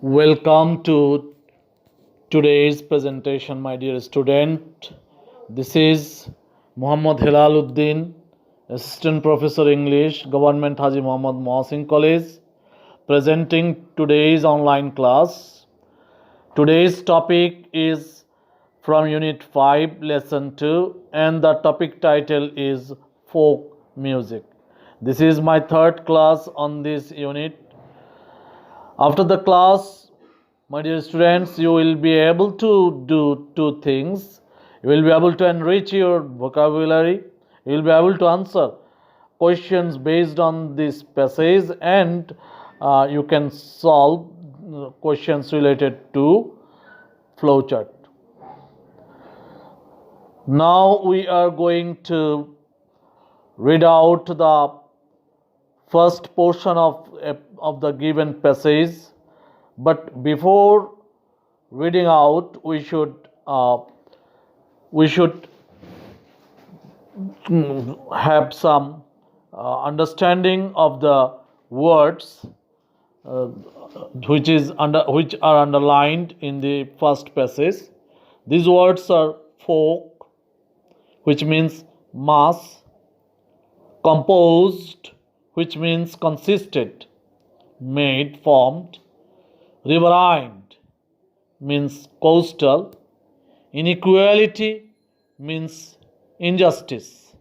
Welcome to today's presentation, my dear student. This is Muhammad Hilaluddin, Assistant Professor English, Government Haji Muhammad Mohsin College, presenting today's online class. Today's topic is from Unit 5, Lesson 2, and the topic title is Folk Music. This is my third class on this unit. After the class, my dear students, you will be able to do two things. You will be able to enrich your vocabulary. You will be able to answer questions based on this passage, and you can solve questions related to flowchart. Now we are going to read out the first portion of the given passage, but before reading out we should have some understanding of the words which are underlined in the first passage. These words are folk, which means mass; composed, which means consisted, made, formed; riverine means coastal; inequality means injustice;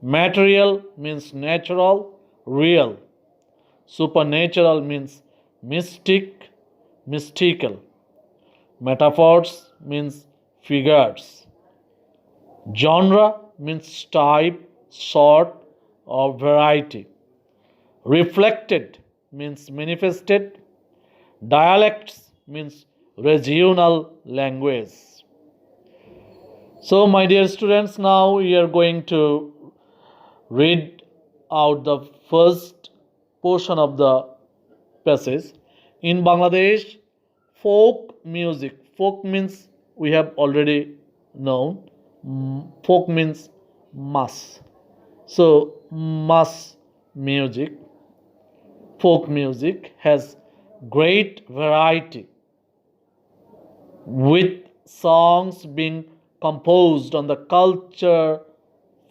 material means natural, real; supernatural means mystic, mystical; metaphors means figures; genre means type, sort, or variety; reflected means manifested; dialects means regional language. So, my dear students, now we are going to read out the first portion of the passage. In Bangladesh, folk music. Folk means we have already known. Folk means mass. So, mass music, folk music has great variety, with songs being composed on the culture,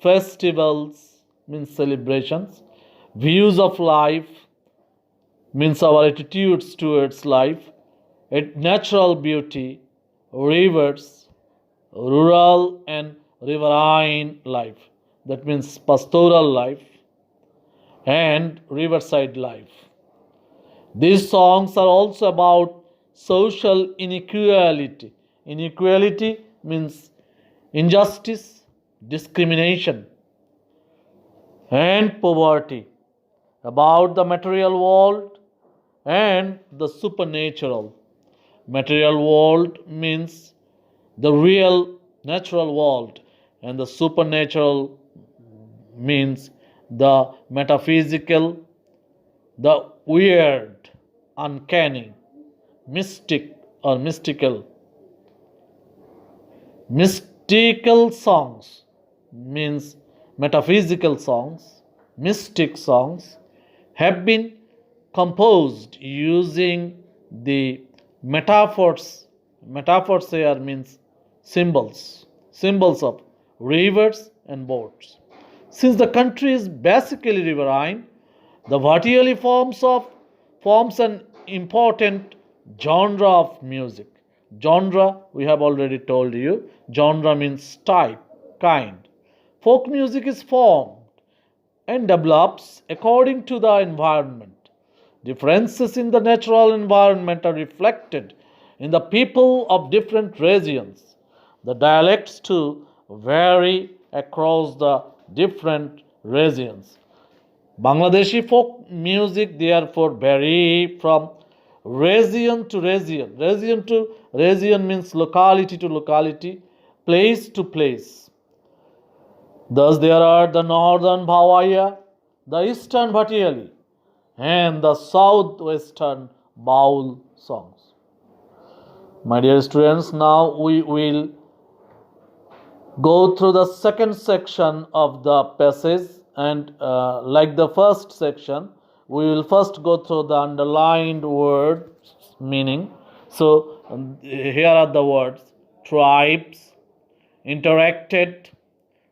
festivals means celebrations, views of life means our attitudes towards life, natural beauty, rivers, rural and riverine life, that means pastoral life, and riverside life. These songs are also about social inequality. Inequality means injustice, discrimination, and poverty, about the material world and the supernatural. Material world means the real natural world, and the supernatural means the metaphysical, the weird, uncanny, mystic or mystical. Mystical songs means metaphysical songs, mystic songs have been composed using the metaphors. Metaphors here means symbols of rivers and boats. Since the country is basically riverine, the Bhattiali forms an important genre of music. Genre, we have already told you, genre means type, kind. Folk music is formed and develops according to the environment. Differences in the natural environment are reflected in the people of different regions. The dialects too vary across the different regions. Bangladeshi folk music therefore vary from region to region. Region to region means locality to locality, place to place. Thus there are the northern Bhawaiya, the eastern Bhattiali, and the southwestern Baul songs. My dear students, now we will go through the second section of the passage, and like the first section, we will first go through the underlined words meaning. So here are the words: tribes, interacted,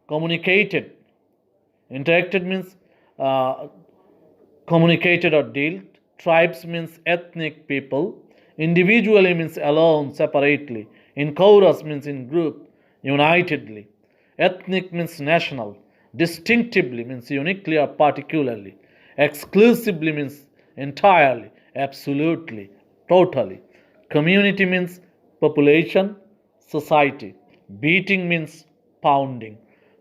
communicated. Interacted means uh, communicated or dealt. Tribes means ethnic people. Individually means alone, separately. In chorus means in group, unitedly. Ethnic means national. Distinctively means uniquely or particularly. Exclusively means entirely, absolutely, totally. Community means population, society. Beating means pounding.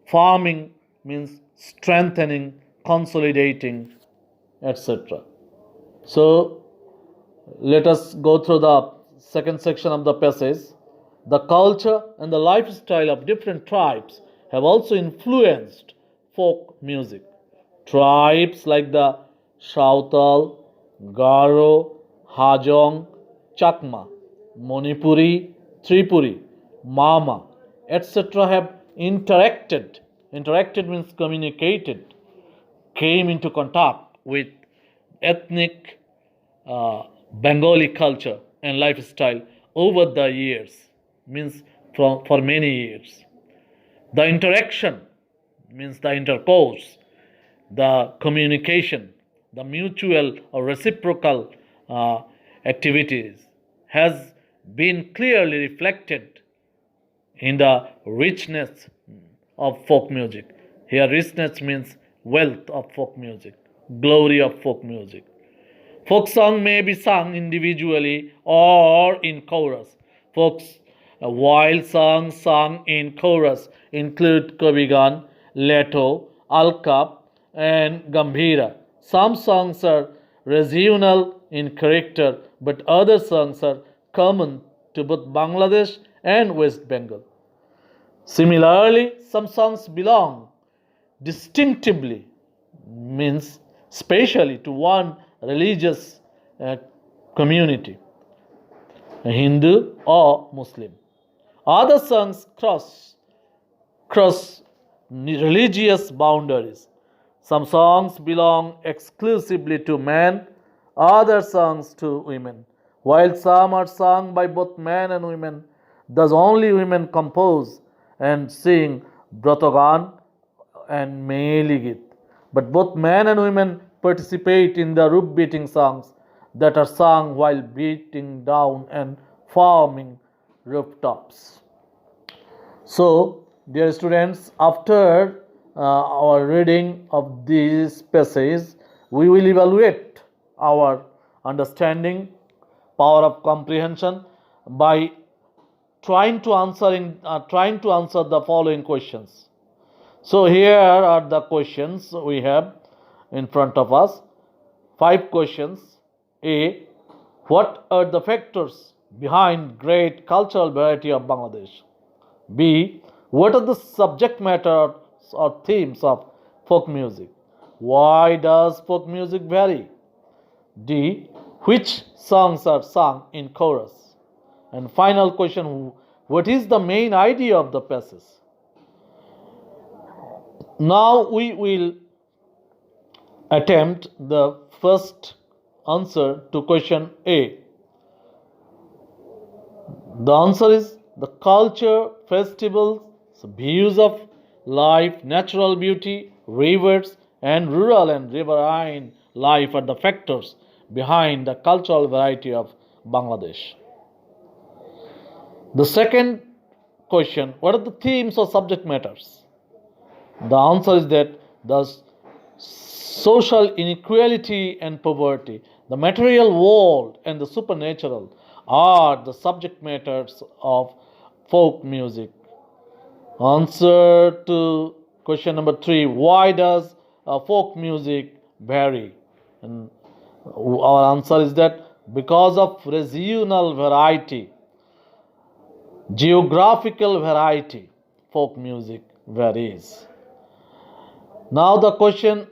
Farming means strengthening, consolidating, etc. So let us go through the second section of the passage. The culture and the lifestyle of different tribes have also influenced folk music. Tribes like the Shautal, Garo, Hajong, Chakma, Manipuri, Tripuri, Mama, etc. have interacted. Interacted means communicated, came into contact with ethnic Bengali culture and lifestyle over the years, means for many years. The interaction means the intercourse, the communication, the mutual or reciprocal activities has been clearly reflected in the richness of folk music. Here, richness means wealth of folk music, glory of folk music. Folk song may be sung individually or in chorus. Wild songs sung in chorus include Kavigan, Leto, Alkap, and Gambhira. Some songs are regional in character, but other songs are common to both Bangladesh and West Bengal. Similarly, some songs belong distinctively, means specially to one religious community, Hindu or Muslim. Other songs cross religious boundaries. Some songs belong exclusively to men, other songs to women. While some are sung by both men and women, thus only women compose and sing Bratogan and Meligit. But both men and women participate in the roof beating songs that are sung while beating down and forming rooftops. So, dear students, after our reading of this passage, we will evaluate our understanding, power of comprehension by trying to answer the following questions. So here are the questions we have in front of us. 5 questions. A. What are the factors behind great cultural variety of Bangladesh? B. What are the subject matters or themes of folk music? Why does folk music vary? D. Which songs are sung in chorus? And final question, what is the main idea of the passage? Now we will attempt the first answer to question A. The answer is the culture, festivals, views of life, natural beauty, rivers, and rural and riverine life are the factors behind the cultural variety of Bangladesh. The second question, what are the themes or subject matters? The answer is that the social inequality and poverty, the material world, and the supernatural are the subject matters of folk music. Answer to question number 3, why does folk music vary? And our answer is that because of regional variety, geographical variety, folk music varies. Now the question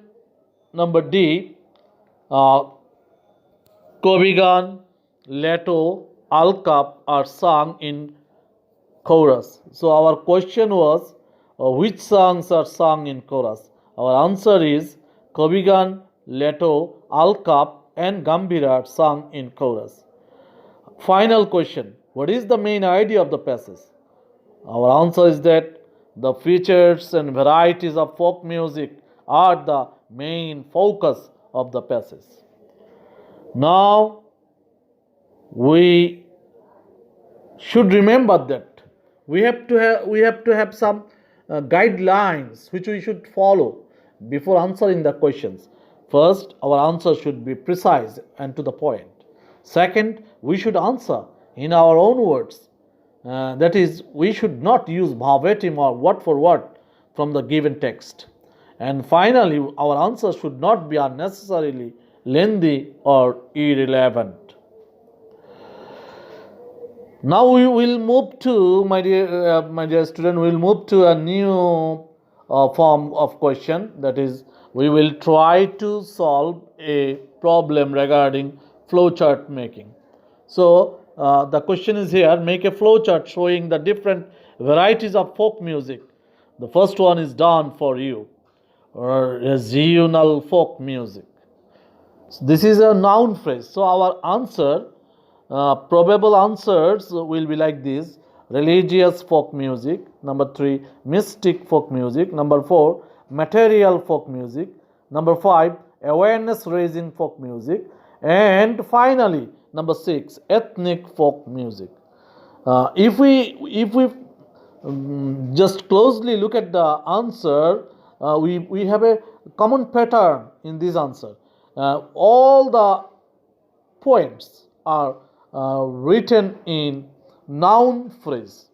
number D, Kobigan, Leto, Alkap are sung in chorus. So our question was, which songs are sung in chorus? Our answer is Kobigan, Leto, Alkap and Gambhira are sung in chorus. final question: what is the main idea of the passage? Our answer is that the features and varieties of folk music are the main focus of the passage. Now, we should remember that we have to have some guidelines which we should follow before answering the questions. First, our answer should be precise and to the point. Second, we should answer in our own words. That is, we should not use verbatim or word for word from the given text. And finally, our answer should not be unnecessarily lengthy or irrelevant. Now we will move to, my dear student, we will move to a new form of question. That is, we will try to solve a problem regarding flowchart making. So the question is here: make a flowchart showing the different varieties of folk music. The first one is done for you, regional folk music. So this is a noun phrase. So our answer, probable answers will be like this: religious folk music. Number 3, mystic folk music. Number 4, material folk music. Number 5, awareness raising folk music. And finally, number 6, ethnic folk music. If we just closely look at the answer, we have a common pattern in this answer. All the points are written in noun phrase.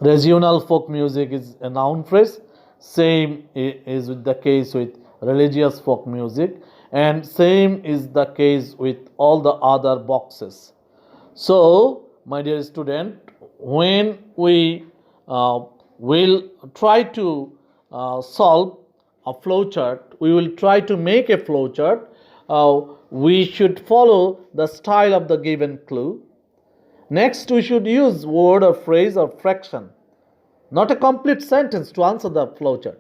Regional folk music is a noun phrase. Same is the case with religious folk music, and same is the case with all the other boxes. So, my dear student, when we will try to solve a flowchart, we will try to make a flowchart. We should follow the style of the given clue. Next, we should use word or phrase or fraction, not a complete sentence, to answer the flowchart.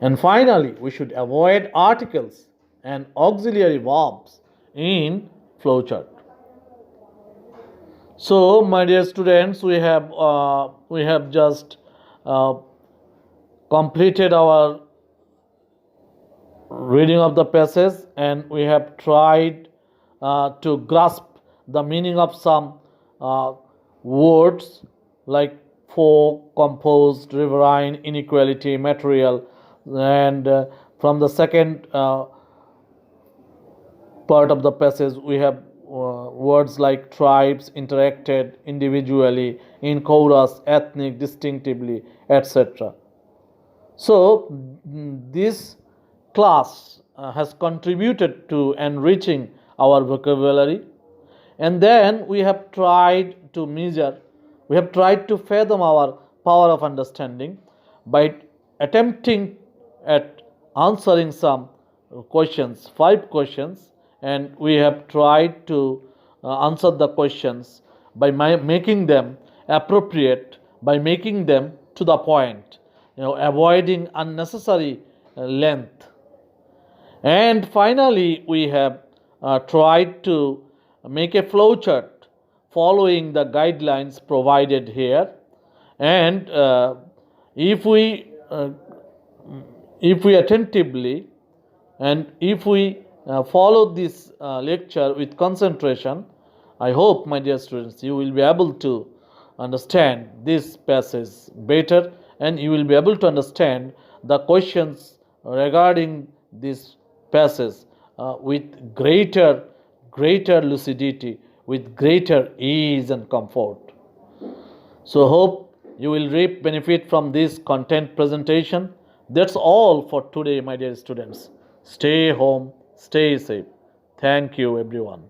And finally, we should avoid articles and auxiliary verbs in flowchart. So, my dear students, we have just completed our reading of the passage, and we have tried to grasp the meaning of some words like folk, composed, riverine, inequality, material, and from the second part of the passage we have words like tribes, interacted, individually, in chorus, ethnic, distinctively, etc. So this class has contributed to enriching our vocabulary, and then we have tried to measure, we have tried to fathom our power of understanding by attempting at answering some questions, 5 questions, and we have tried to answer the questions by making them appropriate, by making them to the point, avoiding unnecessary length. And finally, we have tried to make a flowchart following the guidelines provided here. And if we attentively and if we follow this lecture with concentration, I hope, my dear students, you will be able to understand this passage better, and you will be able to understand the questions regarding this passage with greater lucidity, with greater ease and comfort. So hope you will reap benefit from this content presentation. That's all for today, my dear students. Stay home, stay safe. Thank you, everyone.